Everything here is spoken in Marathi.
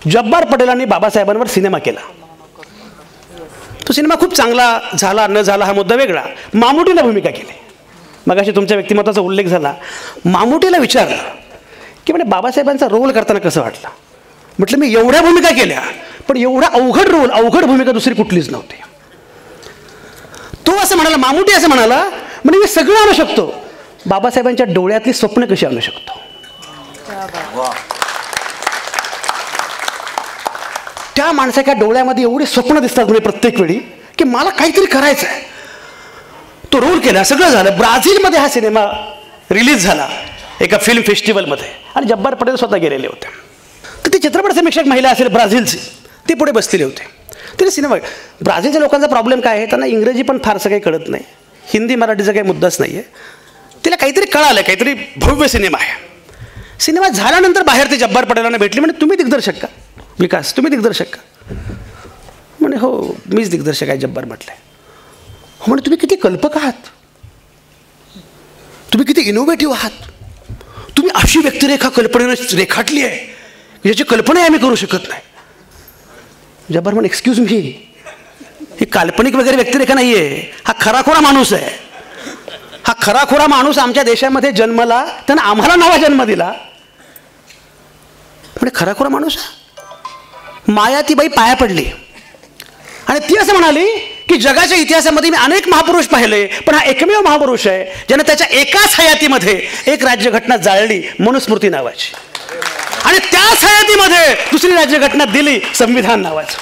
जब्बार पटेलांनी बाबासाहेबांवर सिनेमा केला. तो सिनेमा खूप चांगला झाला न झाला हा मुद्दा वेगळा. मामुटीला भूमिका केली. मगाशी तुमच्या व्यक्तिमत्वाचा उल्लेख झाला. मामुटीला विचारलं की म्हणजे बाबासाहेबांचा रोल करताना कसं वाटलं. म्हटलं मी एवढ्या भूमिका केल्या पण एवढा अवघड रोल, अवघड भूमिका दुसरी कुठलीच नव्हती. तो असं म्हणाला, मामुटी असं म्हणाला, म्हणजे मी सगळं आणू शकतो, बाबासाहेबांच्या डोळ्यातली स्वप्न कशी आणू शकतो. त्या माणसाच्या डोळ्यामध्ये एवढी स्वप्न दिसतात म्हणजे प्रत्येक वेळी की मला काहीतरी करायचं आहे. तो रोल केला, सगळं झालं. ब्राझीलमध्ये हा सिनेमा रिलीज झाला एका फिल्म फेस्टिवलमध्ये आणि जब्बार पटेल स्वतः गेलेले होते. तर ती चित्रपट समीक्षक महिला असेल ब्राझीलची, ती पुढे बसलेले होते. तिने सिनेमा, ब्राझीलच्या लोकांचा प्रॉब्लेम काय आहे, त्यांना इंग्रजी पण फारसं काही कळत नाही, हिंदी मराठीचा काही मुद्दाच नाही आहे. तिला काहीतरी कळालं, काहीतरी भव्य सिनेमा आहे. सिनेमा झाल्यानंतर बाहेर ते जब्बार पटेलांना भेटली. म्हणजे तुम्ही दिग्दर्शक का विकास, तुम्ही दिग्दर्शक का. म्हणे हो मीच दिग्दर्शक आहे. जब्बार म्हटलं हो. म्हणे तुम्ही किती कल्पक आहात, तुम्ही किती इनोव्हेटिव्ह आहात, तुम्ही अशी व्यक्तिरेखा कल्पनेनं रेखाटली आहे याची कल्पनाही आम्ही करू शकत नाही. जब्बार म्हणे एक्सक्यूज मी, ही काल्पनिक वगैरे व्यक्तिरेखा नाही आहे, हा खराखोरा माणूस आहे. हा खराखोरा माणूस आमच्या देशामध्ये जन्मला, त्यानं आम्हाला नवा जन्म दिला. म्हणजे खराखोरा माणूस. माया ती बाई पाया पडली आणि ती असं म्हणाली की जगाच्या इतिहासामध्ये मी अनेक महापुरुष पाहिले पण हा एकमेव महापुरुष आहे ज्याने त्याच्या एकाच हयातीमध्ये एक राज्यघटना जाळली, मनुस्मृती नावाची, आणि त्याच हयातीमध्ये दुसरी राज्यघटना दिली, संविधान नावाचं.